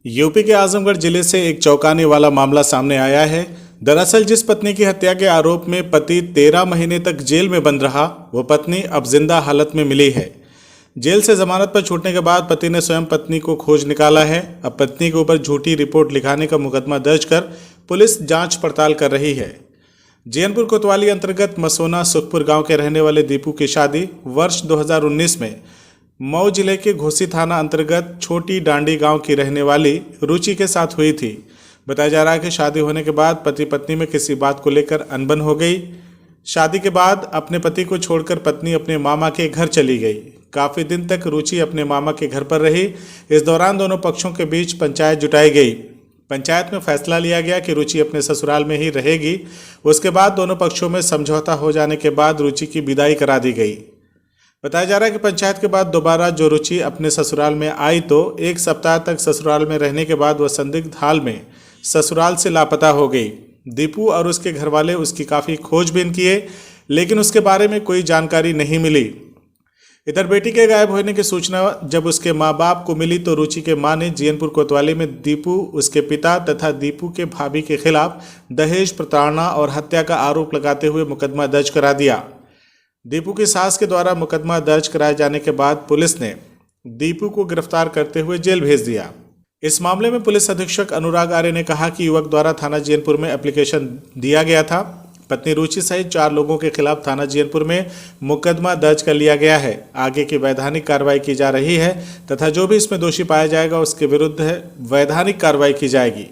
UP के आजमगढ़ जिले से एक चौंकाने वाला मामला सामने आया है। दरअसल जिस पत्नी की हत्या के आरोप में पति 13 महीने तक जेल में बंद रहा, वो पत्नी अब जिंदा हालत में मिली है। जेल से जमानत पर छूटने के बाद पति ने स्वयं पत्नी को खोज निकाला है। अब पत्नी के ऊपर झूठी रिपोर्ट लिखाने का मुकदमा दर्ज कर पुलिस जांच पड़ताल कर रही है। जैनपुर कोतवाली अंतर्गत मसोना सुखपुर गांव के रहने वाले दीपू की शादी वर्ष 2019 में मऊ जिले के घोसी थाना अंतर्गत छोटी डांडी गांव की रहने वाली रुचि के साथ हुई थी। बताया जा रहा है कि शादी होने के बाद पति पत्नी में किसी बात को लेकर अनबन हो गई। शादी के बाद अपने पति को छोड़कर पत्नी अपने मामा के घर चली गई। काफ़ी दिन तक रुचि अपने मामा के घर पर रही। इस दौरान दोनों पक्षों के बीच पंचायत जुटाई गई। पंचायत में फैसला लिया गया कि रुचि अपने ससुराल में ही रहेगी। उसके बाद दोनों पक्षों में समझौता हो जाने के बाद रुचि की विदाई करा दी गई। बताया जा रहा है कि पंचायत के बाद दोबारा जो रुचि अपने ससुराल में आई तो एक सप्ताह तक ससुराल में रहने के बाद वह संदिग्ध हाल में ससुराल से लापता हो गई। दीपू और उसके घरवाले उसकी काफ़ी खोजबीन किए, लेकिन उसके बारे में कोई जानकारी नहीं मिली। इधर बेटी के गायब होने की सूचना जब उसके माँ बाप को मिली तो रुचि के मां ने जैनपुर कोतवाली में दीपू, उसके पिता तथा दीपू के भाभी के खिलाफ दहेज, प्रताड़ना और हत्या का आरोप लगाते हुए मुकदमा दर्ज करा दिया। दीपू की सास के द्वारा मुकदमा दर्ज कराए जाने के बाद पुलिस ने दीपू को गिरफ्तार करते हुए जेल भेज दिया। इस मामले में पुलिस अधीक्षक अनुराग आर्य ने कहा कि युवक द्वारा थाना जैनपुर में एप्लीकेशन दिया गया था। पत्नी रुचि सहित 4 लोगों के खिलाफ थाना जैनपुर में मुकदमा दर्ज कर लिया गया है। आगे की वैधानिक कार्रवाई की जा रही है तथा जो भी इसमें दोषी पाया जाएगा उसके विरुद्ध वैधानिक कार्रवाई की जाएगी।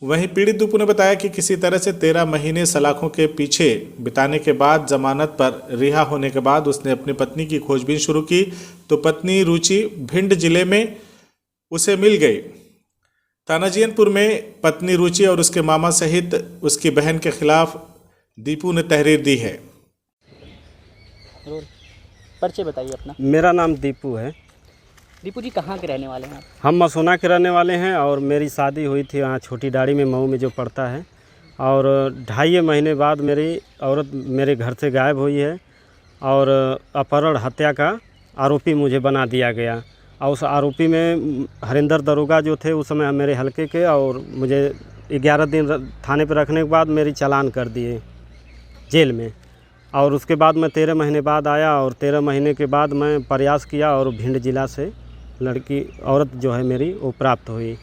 वहीं पीड़ित दीपू ने बताया कि किसी तरह से 13 महीने सलाखों के पीछे बिताने के बाद जमानत पर रिहा होने के बाद उसने अपनी पत्नी की खोजबीन शुरू की तो पत्नी रुचि भिंड जिले में उसे मिल गई। थाना जैनपुर में पत्नी रुचि और उसके मामा सहित उसकी बहन के खिलाफ दीपू ने तहरीर दी है। परिचय बताइए अपना। मेरा नाम दीपू है। दीपू जी कहाँ के रहने वाले हैं आप? हम मसोना के रहने वाले हैं और मेरी शादी हुई थी वहाँ छोटी डाड़ी में, मऊ में जो पड़ता है। और 2.5 महीने बाद मेरी औरत मेरे घर से गायब हुई है और अपहरण हत्या का आरोपी मुझे बना दिया गया। और उस आरोपी में हरिंदर दरोगा जो थे उस समय मेरे हलके के, और मुझे 11 दिन थाने पर रखने के बाद मेरी चालान कर दिए जेल में। और उसके बाद मैं 13 महीने बाद आया और 13 महीने के बाद मैं प्रयास किया और भिंड जिला से लड़की औरत जो है मेरी वो प्राप्त हुई।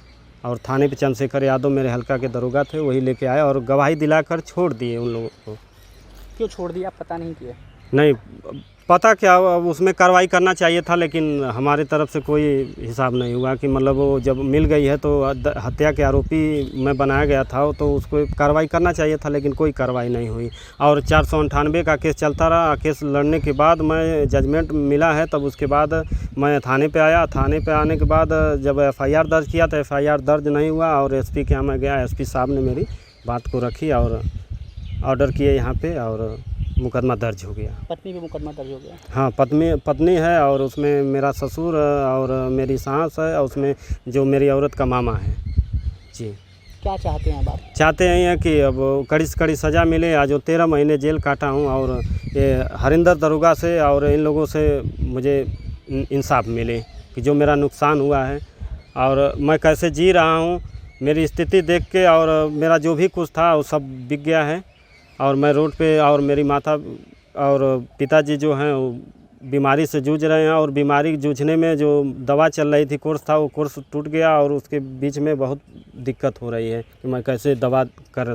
और थाने पे चंद्रशेखर यादव मेरे हल्का के दरोगा थे, वही लेके आए और गवाही दिलाकर छोड़ दिए उन लोगों को। क्यों छोड़ दिया, आप पता नहीं किया? नहीं पता क्या, अब उसमें कार्रवाई करना चाहिए था, लेकिन हमारे तरफ से कोई हिसाब नहीं हुआ कि मतलब वो जब मिल गई है तो हत्या के आरोपी मैं बनाया गया था तो उसको कार्रवाई करना चाहिए था, लेकिन कोई कार्रवाई नहीं हुई। और 498 का केस चलता रहा। केस लड़ने के बाद मैं जजमेंट मिला है, तब उसके बाद मैं थाने पे आया। थाने पे आने के बाद जब FIR दर्ज किया तो FIR दर्ज नहीं हुआ और SP के यहाँ मैं गया। SP साहब ने मेरी बात को रखी और ऑर्डर किए यहाँ पे और मुकदमा दर्ज हो गया। पत्नी पे मुकदमा दर्ज हो गया? हाँ, पत्नी है और उसमें मेरा ससुर और मेरी सास है और उसमें जो मेरी औरत का मामा है। जी, क्या चाहते हैं आप? चाहते हैं कि अब कड़ी से कड़ी सज़ा मिले। आज जो 13 महीने जेल काटा हूँ और ये हरिंदर दरोगा से और इन लोगों से मुझे इंसाफ मिले कि जो मेरा नुकसान हुआ है और मैं कैसे जी रहा हूँ, मेरी स्थिति देख के और मेरा जो भी कुछ था वो सब बिक गया है। और मैं रोड पे और मेरी माता और पिताजी जो हैं वो बीमारी से जूझ रहे हैं और बीमारी जूझने में जो दवा चल रही थी, कोर्स था, वो कोर्स टूट गया और उसके बीच में बहुत दिक्कत हो रही है कि मैं कैसे दवा कर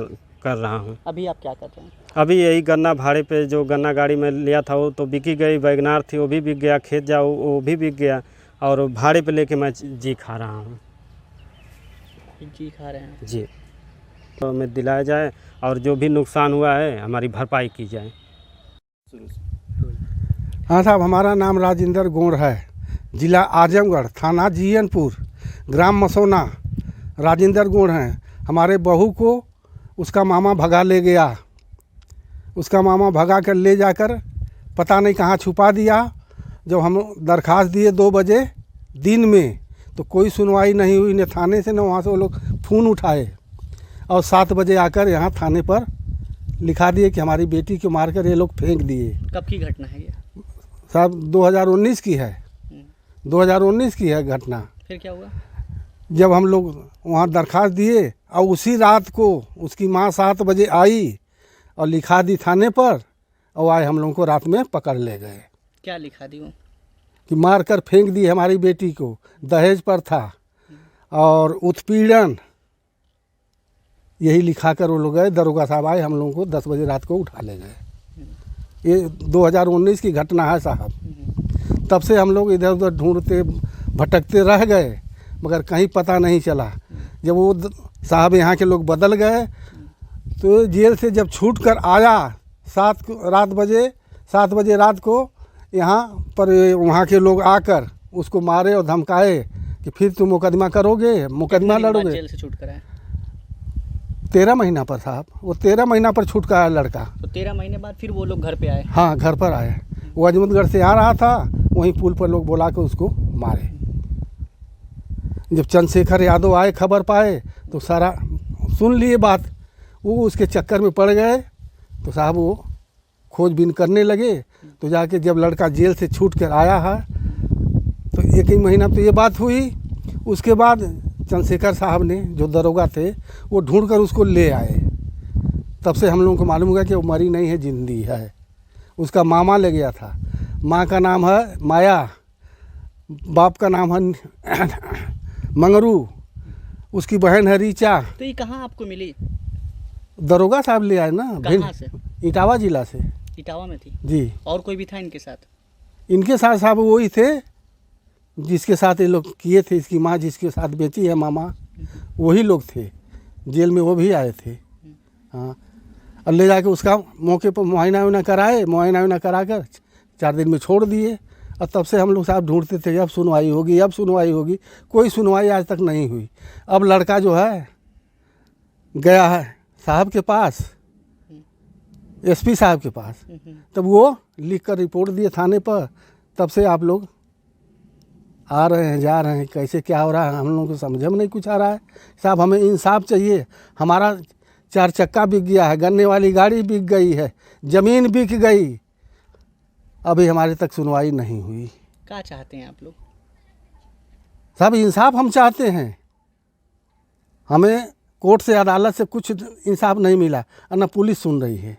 रहा हूँ। अभी आप क्या कर रहे हैं? अभी यही गन्ना भाड़े पे जो गन्ना गाड़ी में लिया था वो तो बिकी गई, वैगनार थी वो भी बिक गया, खेत जाओ वो भी बिक गया और भाड़े पे लेके मैं जी खा रहा हूँ। जी खा रहे हैं? जी, तो हमें दिलाया जाए और जो भी नुकसान हुआ है हमारी भरपाई की जाए। हाँ साहब, हमारा नाम राजेंद्र गोंड है, जिला आजमगढ़, थाना जैनपुर, ग्राम मसोना। राजेंद्र गोंड हैं। हमारे बहू को उसका मामा भगा ले गया। उसका मामा भगा कर ले जाकर पता नहीं कहाँ छुपा दिया। जब हम दरख्वास्त दिए 2 बजे दिन में तो कोई सुनवाई नहीं हुई, न थाने से न वहाँ से वो लोग फ़ोन उठाए और 7 बजे आकर यहाँ थाने पर लिखा दिए कि हमारी बेटी को मारकर ये लोग फेंक दिए। कब की घटना है ये? साहब 2019 की है। 2019 की है घटना। फिर क्या हुआ? जब हम लोग वहाँ दरखास्त दिए और उसी रात को उसकी माँ 7 बजे आई और लिखा दी थाने पर, और आए हम लोगों को रात में पकड़ ले गए क्या लिखा दी वो? कि मार कर फेंक दी हमारी बेटी को, दहेज पर था और उत्पीड़न, यही लिखा कर वो लोग गए। दरोगा साहब आए, हम लोगों को 10 बजे रात को उठा ले गए। ये 2019 की घटना है साहब। तब से हम लोग इधर उधर ढूंढते भटकते रह गए, मगर कहीं पता नहीं चला। जब वो साहब यहाँ के लोग बदल गए तो जेल से जब छूट कर आया 7 बजे रात को यहाँ पर, वहाँ के लोग आकर उसको मारे और धमकाए कि फिर तुम मुकदमा करोगे, मुकदमा कितने दिन बाद लड़ोगे। जेल से छूट कर आए? 13 महीना पर साहब, वो 13 महीना पर छूट का आया लड़का। तो 13 महीने बाद फिर वो लोग घर पे आए? हाँ, घर पर आए। वो अजमतगढ़ से आ रहा था, वहीं पुल पर लोग बुला के उसको मारे। जब चंद्रशेखर यादव आए, खबर पाए तो सारा सुन लिए बात, वो उसके चक्कर में पड़ गए। तो साहब वो खोजबीन करने लगे, तो जाके जब लड़का जेल से छूट कर आया है तो 1 ही महीना तो ये बात हुई। उसके बाद चंद्रशेखर साहब ने, जो दरोगा थे, वो ढूंढ कर उसको ले आए। तब से हम लोगों को मालूम हुआ कि वो मरी नहीं है, जिंदी है। उसका मामा ले गया था। माँ का नाम है माया, बाप का नाम है मंगरू, उसकी बहन है रीचा। तो ये कहाँ आपको मिली? दरोगा साहब ले आए ना, कहाँ से? इटावा जिला से। इटावा में थी? जी। और कोई भी था इनके साथ? इनके साथ साहब वही थे जिसके साथ ये लोग किए थे। इसकी माँ जिसके साथ बेची है मामा, वही लोग थे। जेल में वो भी आए थे। हाँ, और ले जाके उसका मौके पर मुआयना कराए, करा कर 4 दिन में छोड़ दिए। और तब से हम लोग साहब ढूंढते थे, अब सुनवाई होगी। कोई सुनवाई आज तक नहीं हुई। अब लड़का जो है गया है साहब के पास, एसपी साहब के पास। तब वो लिख कर रिपोर्ट दिए थाने पर। तब से आप लोग आ रहे हैं, जा रहे हैं, कैसे क्या हो रहा है हम लोगों को समझ में नहीं कुछ आ रहा है साहब। हमें इंसाफ चाहिए। हमारा 4 चक्का बिक गया है, गन्ने वाली गाड़ी बिक गई है, ज़मीन बिक गई, अभी हमारे तक सुनवाई नहीं हुई। क्या चाहते हैं आप लोग? साहब इंसाफ हम चाहते हैं। हमें कोर्ट से, अदालत से कुछ इंसाफ नहीं मिला और न पुलिस सुन रही है।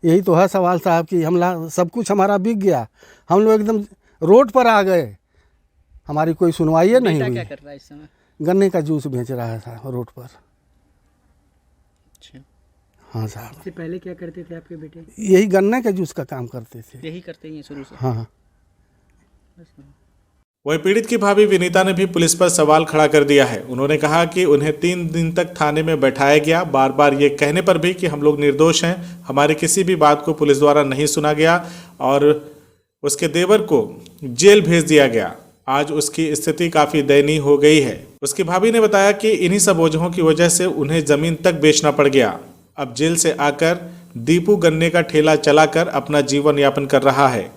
यही तो है सवाल साहब कि सब कुछ हमारा बिक गया, हम लोग एकदम रोड पर आ गए, हमारी कोई सुनवाई नहीं बेटा हुई। क्या कर रहा है इस समय? गन्ने का जूस बेच रहा था रोड पर। अच्छा, हाँ साहब, इससे पहले क्या करते थे आपके बेटे? यही गन्ने के जूस का काम करते थे। यही करते ही हैं शुरू से? हाँ। वहीं पीड़ित की भाभी विनीता ने भी पुलिस पर सवाल खड़ा कर दिया है। उन्होंने कहा कि उन्हें 3 दिन तक थाने में बैठाया गया, बार बार ये कहने पर भी कि हम लोग निर्दोष हैं, हमारी किसी भी बात को पुलिस द्वारा नहीं सुना गया और उसके देवर को जेल भेज दिया गया। आज उसकी स्थिति काफ़ी दयनीय हो गई है। उसकी भाभी ने बताया कि इन्हीं सब वजहों की वजह से उन्हें ज़मीन तक बेचना पड़ गया। अब जेल से आकर दीपू गन्ने का ठेला चलाकर अपना जीवन यापन कर रहा है।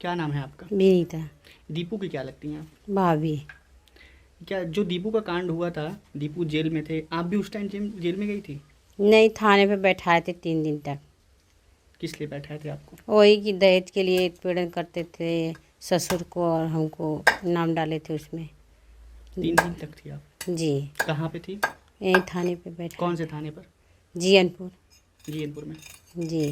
क्या नाम है आपका? विनीता। दीपू की क्या लगती हैं आप? भाभी। क्या जो दीपू का कांड हुआ था, दीपू जेल में थे, आप भी उस टाइम जेल में गई थी? नहीं, थाने पे बैठाए थे 3 दिन तक। किस लिए बैठाए थे आपको? वही कि दहेज के लिए उत्पीड़न करते थे, ससुर को और हमको नाम डाले थे उसमें। 3 दिन तक थी आप? जी। कहाँ पे थी? यही थाने पे बैठा। कौन से थाने पर? जीएनपुर। जीएनपुर में। जी।